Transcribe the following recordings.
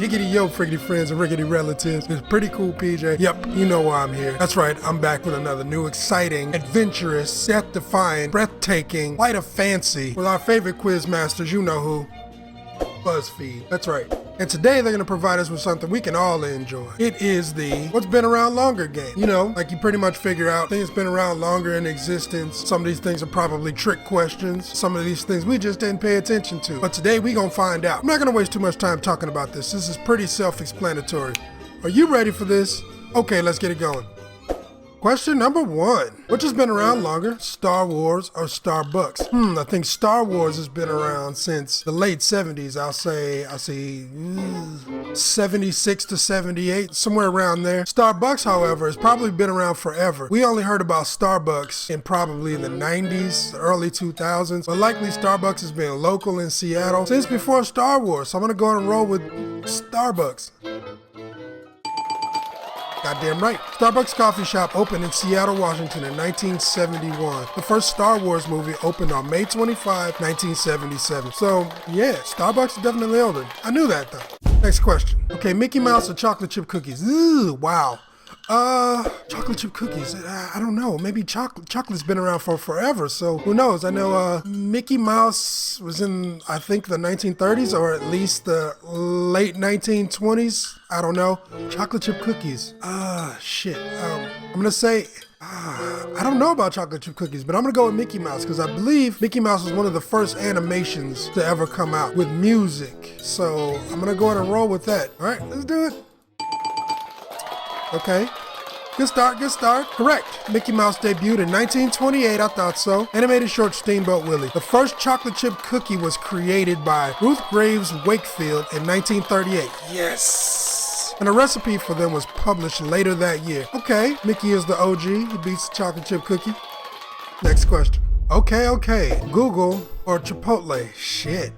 Giggity yo, friggity friends and riggedy relatives. It's pretty cool, PJ. Yep, you know why I'm here. That's right, I'm back with another new, exciting, adventurous, death-defying, breathtaking, light of fancy with our favorite quiz masters, you know who. Buzzfeed. That's right. And today they're going to provide us with something we can all enjoy. It is the what's been around longer game. You know, like you pretty much figure out things been around longer in existence. Some of these things are probably trick questions. Some of these things we just didn't pay attention to. But today we going to find out. I'm not going to waste too much time talking about this. This is pretty self-explanatory. Are you ready for this? Okay, let's get it going. Question number 1. Which has been around longer, Star Wars or Starbucks? I think Star Wars has been around since the late 70s. I'll say 76 to 78, somewhere around there. Starbucks, however, has probably been around forever. We only heard about Starbucks in probably the 90s, the early 2000s, but likely Starbucks has been local in Seattle since before Star Wars. So I'm gonna go ahead and roll with Starbucks. Goddamn right. Starbucks coffee shop opened in Seattle, Washington in 1971. The first Star Wars movie opened on May 25, 1977. So, yeah, Starbucks is definitely older. I knew that, though. Next question. Okay, Mickey Mouse or chocolate chip cookies? Ooh, wow. Chocolate chip cookies. I don't know. Maybe chocolate's been around for forever, so who knows? I know Mickey Mouse was in, I think, the 1930s or at least the late 1920s. I don't know. Chocolate chip cookies. Shit. I'm gonna say, I don't know about chocolate chip cookies, but I'm gonna go with Mickey Mouse because I believe Mickey Mouse was one of the first animations to ever come out with music. So I'm gonna go ahead and roll with that. All right, let's do it. Okay. Good start, good start. Correct. Mickey Mouse debuted in 1928, I thought so. Animated short Steamboat Willie. The first chocolate chip cookie was created by Ruth Graves Wakefield in 1938. Yes! And a recipe for them was published later that year. Okay, Mickey is the OG. He beats the chocolate chip cookie. Next question. Okay. Google or Chipotle? Shit.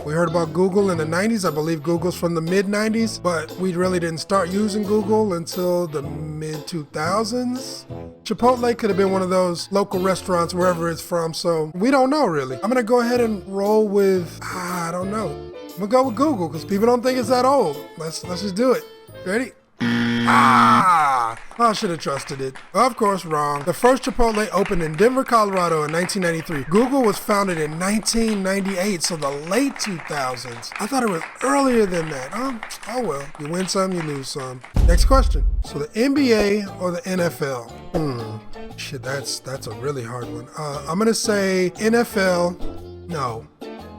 We heard about Google in the 90s. I believe Google's from the mid-90s, but we really didn't start using Google until the mid-2000s. Chipotle could have been one of those local restaurants wherever it's from, so we don't know really. I'm gonna go ahead and roll with, I don't know. I'm gonna go with Google because people don't think it's that old. Let's just do it. Ready? I should have trusted it. Of course, wrong. The first Chipotle opened in Denver, Colorado in 1993. Google was founded in 1998, so the late 2000s. I thought it was earlier than that. Oh well. You win some, you lose some. Next question. So the NBA or the NFL? Shit, that's a really hard one. I'm gonna say NFL. No.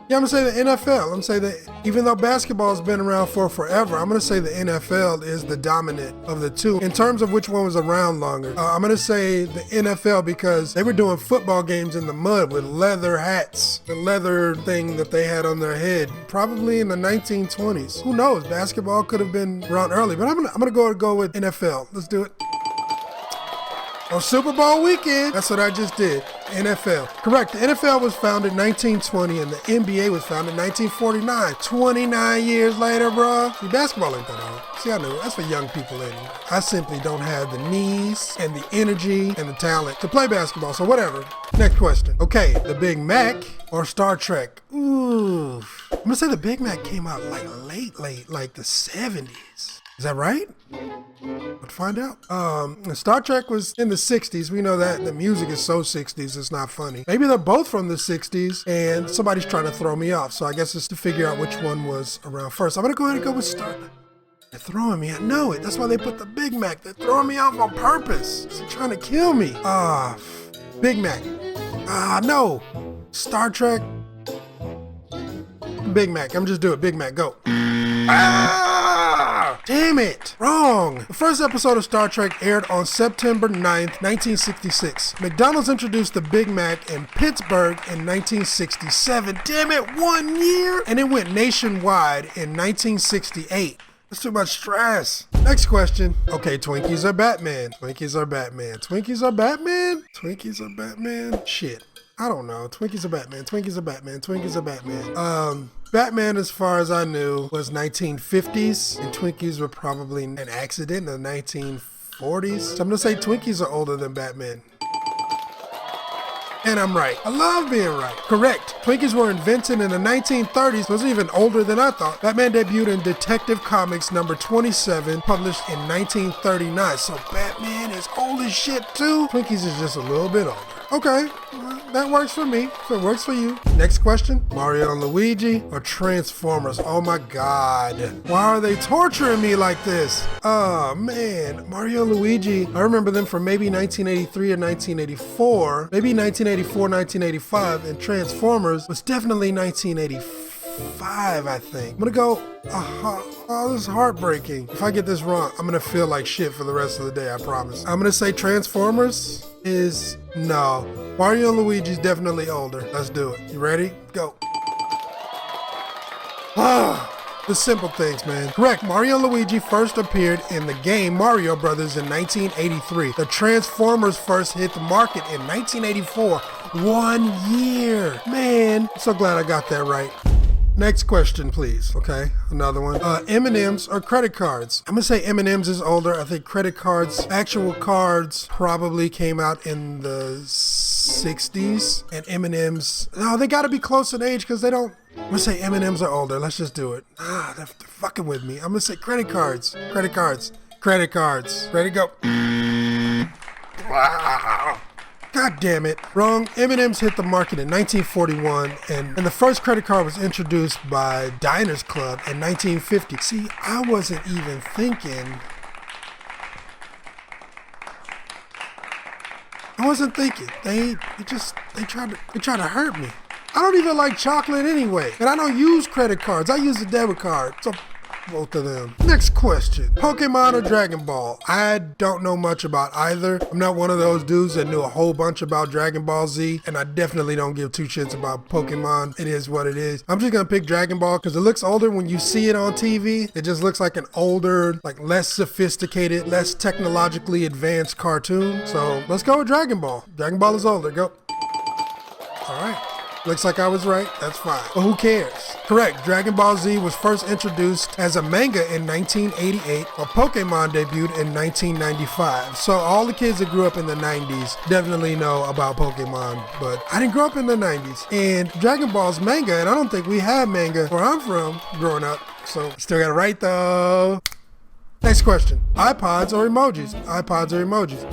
Yeah, I'm going to say the NFL. I'm going to say that even though basketball has been around for forever, I'm going to say the NFL is the dominant of the two. In terms of which one was around longer, I'm going to say the NFL because they were doing football games in the mud with leather hats, the leather thing that they had on their head, probably in the 1920s. Who knows? Basketball could have been around early, but I'm going to go with NFL. Let's do it. On Super Bowl weekend, that's what I just did. NFL. Correct. The NFL was founded in 1920 and the NBA was founded in 1949. 29 years later, bruh. See, basketball ain't that old. See, I know. That's for young people in it. I simply don't have the knees and the energy and the talent to play basketball, so whatever. Next question. Okay, the Big Mac or Star Trek? Ooh. I'm gonna say the Big Mac came out like late, like the 70s. Is that right? Let's find out. Star Trek was in the 60s. We know that the music is so 60s, it's not funny. Maybe they're both from the 60s and somebody's trying to throw me off. So I guess it's to figure out which one was around first. I'm going to go ahead and go with Star Trek. They're throwing me. I know it. That's why they put the Big Mac. They're throwing me off on purpose. They're trying to kill me. Big Mac. No. Star Trek. Big Mac. I'm just doing it. Big Mac. Go. Damn it! Wrong! The first episode of Star Trek aired on September 9th, 1966. McDonald's introduced the Big Mac in Pittsburgh in 1967. Damn it, 1 year? And it went nationwide in 1968. That's too much stress. Next question. Okay, Twinkies or Batman? Twinkies or Batman? Twinkies or Batman? Twinkies or Batman? Shit. I don't know. Twinkies or Batman? Twinkies or Batman? Twinkies or Batman? Batman, as far as I knew, was 1950s, and Twinkies were probably an accident in the 1940s. So I'm gonna say Twinkies are older than Batman. And I'm right. I love being right. Correct. Twinkies were invented in the 1930s. It was even older than I thought. Batman debuted in Detective Comics number 27, published in 1939. So Batman is old as shit too. Twinkies is just a little bit older. Okay, well, that works for me. If it works for you. Next question. Mario and Luigi or Transformers? Oh my God. Why are they torturing me like this? Oh man. Mario and Luigi. I remember them from maybe 1983 or 1984. Maybe 1984, 1985. And Transformers was definitely 1985, I think. I'm gonna go, oh, this is heartbreaking. If I get this wrong, I'm gonna feel like shit for the rest of the day, I promise. I'm gonna say Transformers is, no. Mario and Luigi's definitely older. Let's do it. You ready? Go. The simple things, man. Correct. Mario and Luigi first appeared in the game Mario Brothers in 1983. The Transformers first hit the market in 1984. 1 year. Man, I'm so glad I got that right. Next question, please. Okay, another one. M&Ms or credit cards? I'm gonna say M&Ms is older. I think credit cards, actual cards, probably came out in the 60s. And M&Ms, no, they gotta be close in age because they don't. I'm gonna say M&Ms are older. Let's just do it. They're fucking with me. I'm gonna say credit cards. Credit cards. Credit cards. Ready, go. God damn it. Wrong. M&M's hit the market in 1941, and the first credit card was introduced by Diners Club in 1950. See, I wasn't even thinking. They tried to hurt me. I don't even like chocolate anyway, and I don't use credit cards. I use a debit card. So both of them. Next question. Pokemon or Dragon Ball? I don't know much about either. I'm not one of those dudes that knew a whole bunch about Dragon Ball Z, and I definitely don't give two shits about Pokemon. It is what it is. I'm just gonna pick Dragon Ball because it looks older when you see it on TV. It just looks like an older, like less sophisticated, less technologically advanced cartoon. So let's go with Dragon Ball. Dragon Ball is older. Go. All right. Looks like I was right. That's fine. But who cares? Correct. Dragon Ball Z was first introduced as a manga in 1988, while Pokemon debuted in 1995. So all the kids that grew up in the 90s definitely know about Pokemon, but I didn't grow up in the 90s. And Dragon Ball's manga, and I don't think we had manga where I'm from growing up. So still got it right though. Next question. iPods or emojis? iPods or emojis?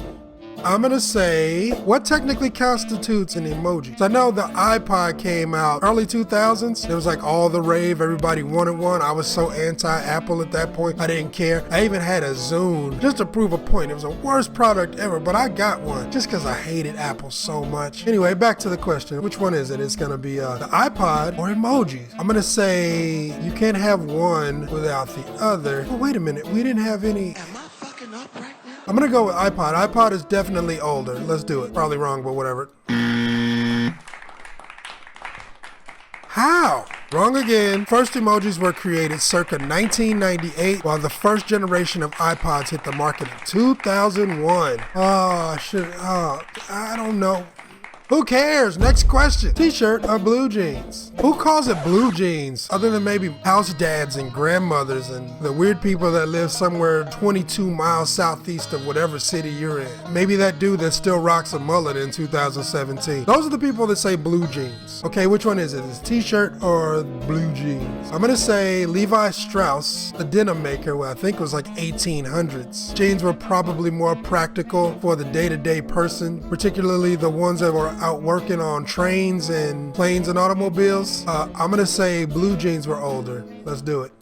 I'm gonna say, what technically constitutes an emoji? So I know the iPod came out early 2000s. It was like all the rave, everybody wanted one. I was so anti-Apple at that point, I didn't care. I even had a Zune just to prove a point. It was the worst product ever, but I got one just because I hated Apple so much. Anyway, back to the question. Which one is it? It's gonna be the iPod or emojis. I'm gonna say you can't have one without the other. Oh, wait a minute, we didn't have any. Am I fucking up right now? I'm gonna go with iPod. iPod is definitely older. Let's do it. Probably wrong, but whatever. How? Wrong again. First emojis were created circa 1998, while the first generation of iPods hit the market in 2001. I don't know. Who cares? Next question. T-shirt or blue jeans? Who calls it blue jeans other than maybe house dads and grandmothers and the weird people that live somewhere 22 miles southeast of whatever city you're in? Maybe that dude that still rocks a mullet in 2017. Those are the people that say blue jeans. Okay, which one is it? Is it t-shirt or blue jeans? I'm gonna say Levi Strauss, the denim maker, well, I think it was like 1800s. Jeans were probably more practical for the day-to-day person, particularly the ones that were out working on trains and planes and automobiles. I'm gonna say blue jeans were older. Let's do it.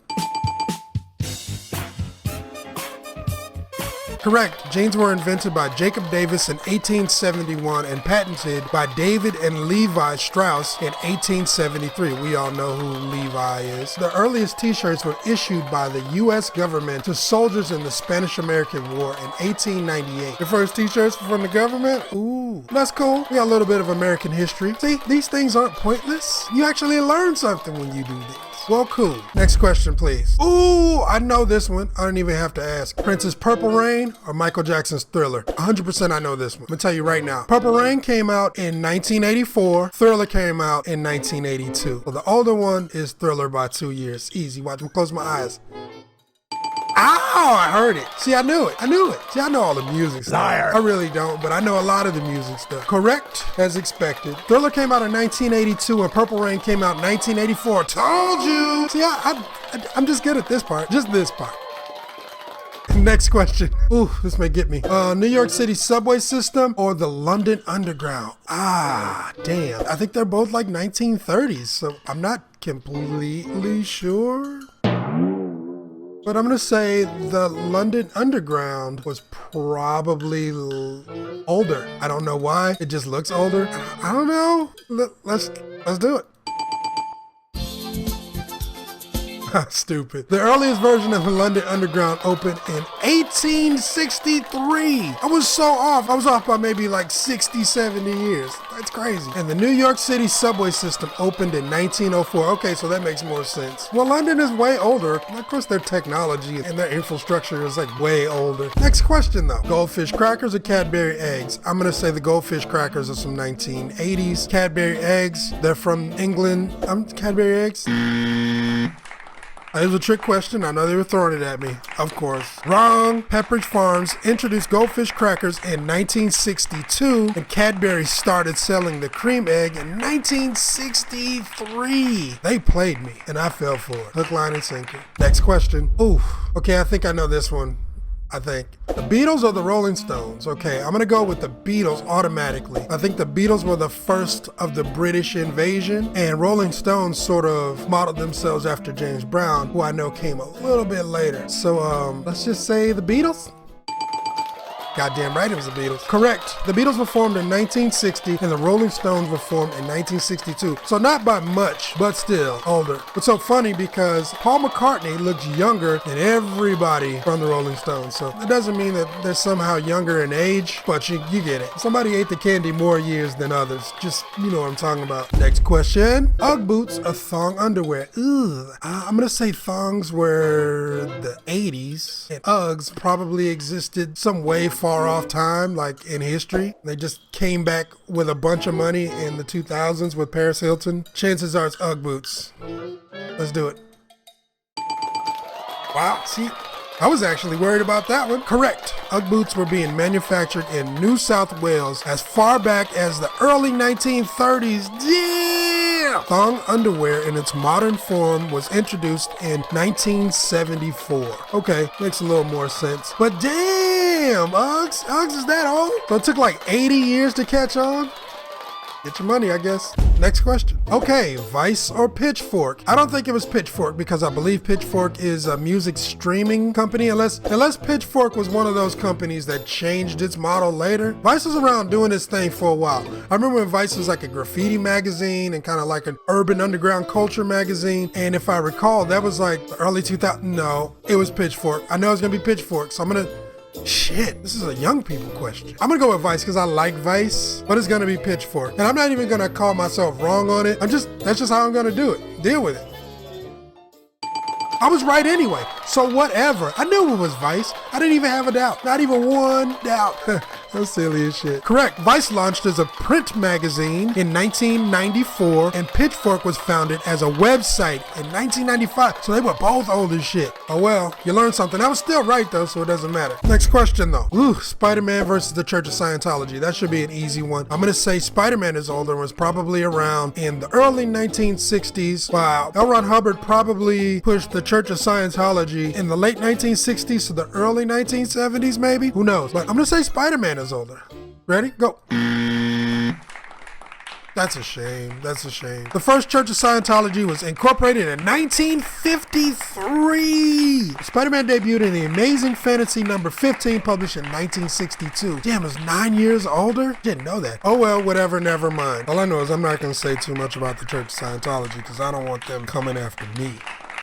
Correct. Jeans were invented by Jacob Davis in 1871 and patented by David and Levi Strauss in 1873. We all know who Levi is. The earliest t-shirts were issued by the U.S. government to soldiers in the Spanish-American War in 1898. The first t-shirts from the government? Ooh, that's cool. We got a little bit of American history. See, these things aren't pointless. You actually learn something when you do these. Well, cool. Next question, please. Ooh, I know this one. I don't even have to ask. Prince's Purple Rain or Michael Jackson's Thriller? 100% I know this one. I'm gonna tell you right now. Purple Rain came out in 1984. Thriller came out in 1982. Well, the older one is Thriller by 2 years. Easy. Watch me close my eyes. Ow, I heard it. See, I knew it. See, I know all the music stuff. Liar. I really don't, but I know a lot of the music stuff. Correct, as expected. Thriller came out in 1982 and Purple Rain came out in 1984. Told you. See, I'm just good at this part. Just this part. Next question. Ooh, this may get me. New York City subway system or the London Underground? Ah, damn. I think they're both like 1930s, so I'm not completely sure. But I'm gonna say the London Underground was probably older. I don't know why. It just looks older. I don't know. Let's do it. Stupid. The earliest version of the London Underground opened in 1863. I was so off. I was off by maybe like 60, 70 years. That's crazy. And the New York City subway system opened in 1904. Okay, so that makes more sense. Well, London is way older. Of course, their technology and their infrastructure is like way older. Next question though. Goldfish crackers or Cadbury eggs? I'm gonna say the goldfish crackers are some 1980s. Cadbury eggs, they're from England. Cadbury eggs? It was a trick question. I know they were throwing it at me. Of course. Wrong. Pepperidge Farms introduced goldfish crackers in 1962 and Cadbury started selling the cream egg in 1963. They played me and I fell for it. Hook, line, and sinker. Next question. Ooh. Okay, I think I know this one. I think. The Beatles or the Rolling Stones? Okay, I'm gonna go with the Beatles automatically. I think the Beatles were the first of the British invasion, and Rolling Stones sort of modeled themselves after James Brown, who I know came a little bit later. So, let's just say the Beatles? Goddamn right it was the Beatles. Correct. The Beatles were formed in 1960 and the Rolling Stones were formed in 1962. So not by much, but still older. It's so funny because Paul McCartney looks younger than everybody from the Rolling Stones. So it doesn't mean that they're somehow younger in age, but you get it. Somebody ate the candy more years than others. Just, you know what I'm talking about. Next question. Ugg boots or thong underwear? Ugh. I'm gonna say thongs were the 80s and Uggs probably existed some way far off time, like in history. They just came back with a bunch of money in the 2000s with Paris Hilton. Chances are it's Ugg boots. Let's do it. Wow, see, I was actually worried about that one. Correct. Ugg boots were being manufactured in New South Wales as far back as the early 1930s. Damn! Thong underwear in its modern form was introduced in 1974. Okay, makes a little more sense. But damn, Uggs is that old? So it took like 80 years to catch on? Get your money, I guess. Next question. Okay, Vice or Pitchfork? I don't think it was Pitchfork because I believe Pitchfork is a music streaming company, unless Pitchfork was one of those companies that changed its model later. Vice was around doing this thing for a while. I remember when Vice was like a graffiti magazine and kind of like an urban underground culture magazine. And if I recall, that was like the early 2000s. No, it was Pitchfork. I know it's gonna be Pitchfork, so I'm gonna shit, this is a young people question. I'm gonna go with Vice because I like Vice, but it's gonna be Pitchfork. And I'm not even gonna call myself wrong on it. That's just how I'm gonna do it. Deal with it. I was right anyway, so whatever. I knew it was Vice. I didn't even have a doubt. Not even one doubt. That's silly as shit. Correct. Vice launched as a print magazine in 1994, and Pitchfork was founded as a website in 1995. So they were both old as shit. Oh well, you learned something. I was still right though, so it doesn't matter. Next question though. Ooh, Spider-Man versus the Church of Scientology. That should be an easy one. I'm gonna say Spider-Man is older and was probably around in the early 1960s. Wow. L. Ron Hubbard probably pushed the Church of Scientology in the late 1960s to the early 1970s maybe? Who knows? But I'm gonna say Spider-Man is older. Ready? Go. That's a shame. That's a shame. The first Church of Scientology was incorporated in 1953. Spider-Man debuted in The Amazing Fantasy number 15, published in 1962. Damn, it's 9 years older? Didn't know that. Oh well, whatever, never mind. All I know is I'm not going to say too much about the Church of Scientology because I don't want them coming after me.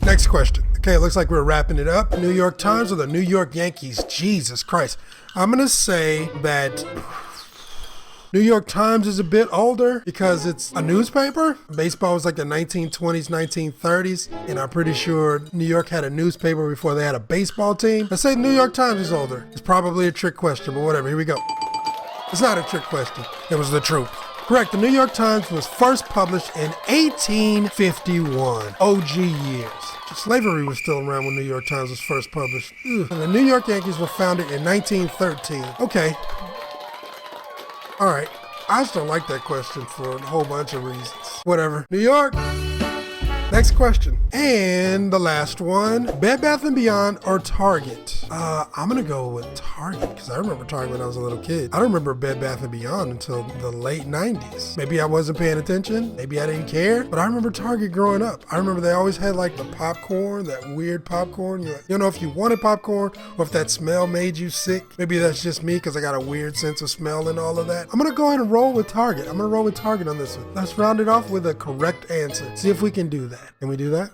Next question. Okay, it looks like we're wrapping it up. New York Times or the New York Yankees? Jesus Christ. I'm going to say that New York Times is a bit older because it's a newspaper. Baseball was like the 1920s, 1930s, and I'm pretty sure New York had a newspaper before they had a baseball team. Let's say New York Times is older. It's probably a trick question, but whatever. Here we go. It's not a trick question. It was the truth. Correct. The New York Times was first published in 1851. OG years. Slavery was still around when New York Times was first published. Ugh. And the New York Yankees were founded in 1913. Okay. All right. I just don't like that question for a whole bunch of reasons. Whatever. New York. Next question. And the last one. Bed Bath & Beyond or Target? I'm gonna go with Target because I remember Target when I was a little kid. I don't remember Bed Bath & Beyond until the late 90s. Maybe I wasn't paying attention. Maybe I didn't care. But I remember Target growing up. I remember they always had like the popcorn, that weird popcorn. You don't know if you wanted popcorn or if that smell made you sick. Maybe that's just me because I got a weird sense of smell and all of that. I'm gonna go ahead and roll with Target. I'm gonna roll with Target on this one. Let's round it off with a correct answer. See if we can do that. Can we do that?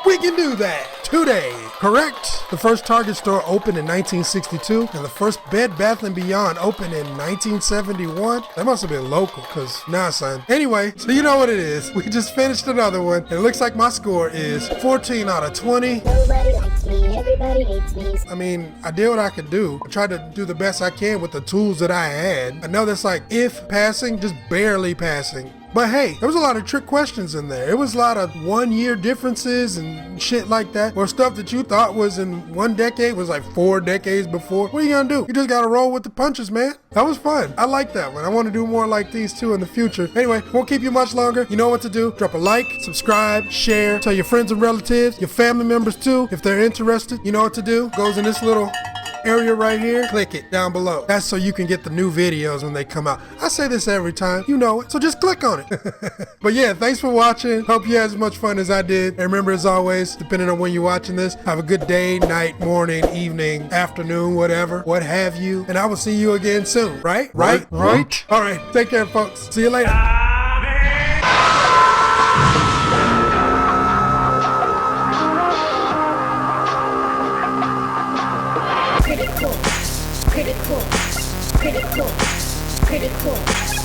We can do that today. Correct. The first Target store opened in 1962, and the first Bed Bath & Beyond opened in 1971. That must have been local, because nah, son. Anyway, so you know what it is. We just finished another one, and it looks like my score is 14 out of 20. Nobody likes me, everybody hates me. I mean, I did what I could do. I tried to do the best I can with the tools that I had. I know that's like if passing, just barely passing. But hey, there was a lot of trick questions in there. It was a lot of 1 year differences and shit like that. Or stuff that you thought was in 1 decade was like 4 decades before. What are you gonna do? You just gotta roll with the punches, man. That was fun. I like that one. I want to do more like these too in the future. Anyway, won't keep you much longer. You know what to do. Drop a like, subscribe, share, tell your friends and relatives, your family members too, if they're interested. You know what to do. Goes in this little area right here. Click it down below. That's so you can get the new videos when they come out. I say this every time. You know it. So just click on it. But yeah, thanks for watching. Hope you had as much fun as I did. And remember, as always, depending on when you're watching this, have a good day, night, morning, evening, afternoon, whatever, what have you. And I will see you again soon. Right? Right? All right. Take care, folks. See you later. Pretty cool.